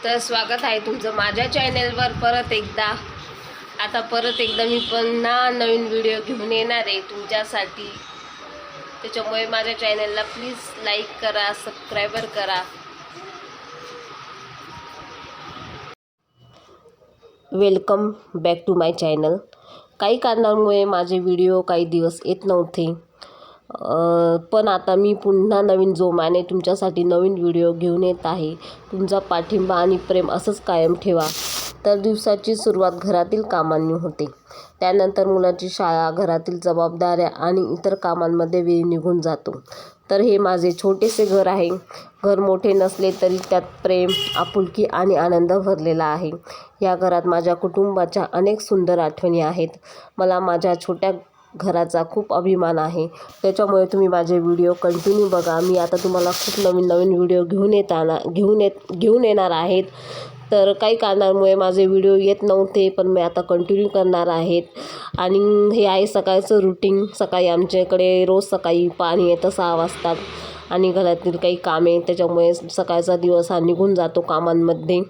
तर स्वागत आहे तुमचं माझ्या चॅनलवर परत एकदा. आता परत एकदा मी पुन्हा नवीन व्हिडिओ घेऊन येणार आहे तुमच्यासाठी. त्याच्यामुळे माझ्या चॅनलला प्लीज लाईक करा, सबस्क्राइबर करा. Welcome back to my channel. काही कारणांमुळे माझे व्हिडिओ काही दिवस येत नव्हते, पण आता मी पुन्हा नवीन जोमाने तुमच्यासाठी नवीन व्हिडिओ घेऊन येत आहे. तुमचा पाठिंबा आणि प्रेम असंच कायम ठेवा. तर दिवसाची सुरुवात घरातील कामांनी होते. त्यानंतर मुलाची शाळा, घरातील जबाबदाऱ्या आणि इतर कामांमध्ये वेळ निघून जातो. तर हे माझे छोटेसे घर आहे. घर मोठे नसले तरी त्यात प्रेम, आपुलकी आणि आनंद भरलेला आहे. या घरात माझ्या कुटुंबाच्या अनेक सुंदर आठवणी आहेत. मला माझ्या छोट्या घराचा खूप अभिमान आहे. त्याच्यामुळे तुम्ही माझे व्हिडिओ कंटिन्यू बघा. मी आता तुम्हाला खूप नवीन नवीन व्हिडिओ घेऊन येणार आहेत. तर काही कारणांमुळे माझे व्हिडिओ येत नव्हते, पण मी आता कंटिन्यू करणार आहेत. आणि हे आहे सकाळचं रुटीन. सकाळी आमच्याकडे रोज सकाळी पाणी येतं 6 वाजता आणि घरातील काही कामे, त्याच्यामुळे सकाळचा दिवस हा निघून जातो कामांमध्ये.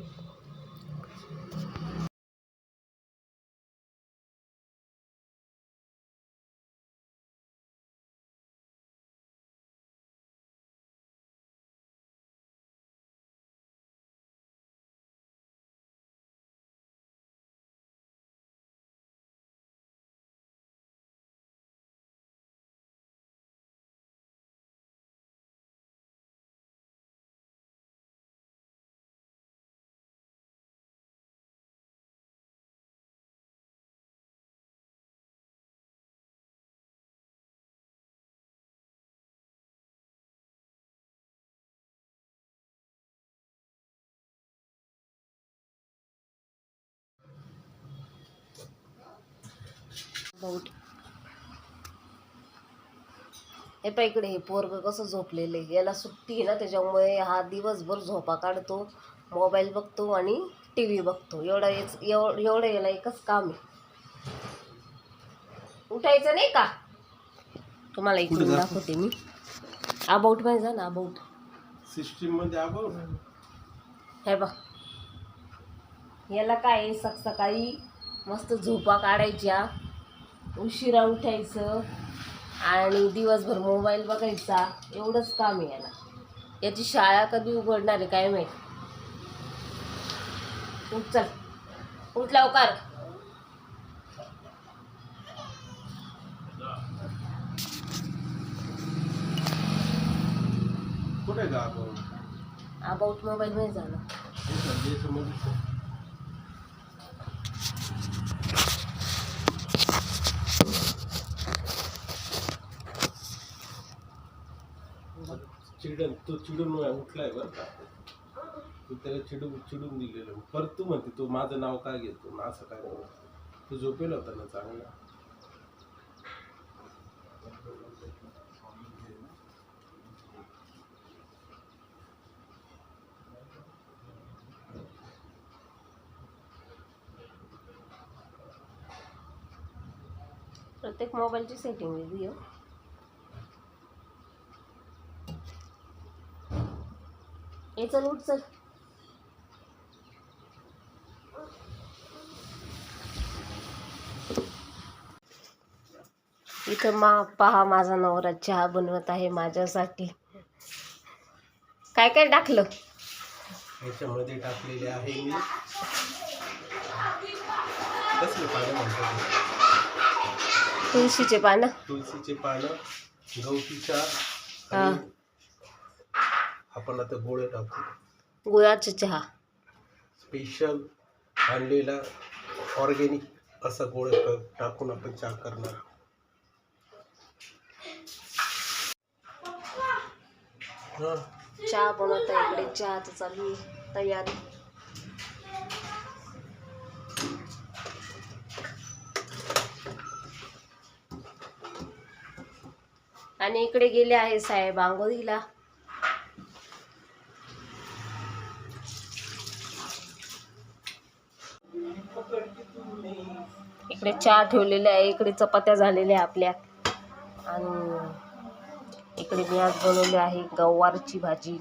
हे पहा इकडे, हे पोरग कसं झोपलेलं आहे. याला सुट्टी आहे ना, त्याच्यामुळे हा दिवसभर झोपा काढतो, मोबाईल बघतो आणि टी व्ही बघतो. एवढं याला एकच काम आहे, उठायचं नाही का. तुम्हाला इकडून दाखवते मी. अबाउट मध्ये जा ना, अबाउट सिस्टीम मध्ये अबाउट. हे बघ, याला काय सकाळी मस्त झोपा काढायच्या, उशिरा उठायचं आणि दिवसभर मोबाईल बघायचा, एवढंच काम आहे याला. याची शाळा कधी उघडणार आहे काय माहिती. उठ, चल उठ लवकर. कुठे का अबाउट मोबाईल मध्ये झालं. तो चिडून उठलाय बरं का. तू त्याला चिडून दिलेलं. परत तू म्हणते तू माझं नाव काय घेतो, असं काय तू झोपेल होता ना चांगला. प्रत्येक मोबाईलची सेटिंग वेगळी हो. हे चल उठ, चल. इथं पहा, माझा नवरा चहा बनवत आहे माझ्यासाठी. काय काय टाकलं याच्यामध्ये? टाकलेले आहे मी कसले पानं म्हणतात, तुळशीचे पानं, गवती चहा. आपण आता गोळे टाकू. गुळाचा चहा स्पेशल आणलेला ऑर्गॅनिक असा गोळ टाकून आपण चहा करणार. चहा बनवता इकडे. चहाचं चालू तयारी. आणि इकडे गेले आहे साहेब आंघोळीला. इकडे चहा ठेवलेले आहे, इकडे चपात्या झालेल्या आपल्या, आणि इकडे मी आज बनवली आहे गवारची भाजी.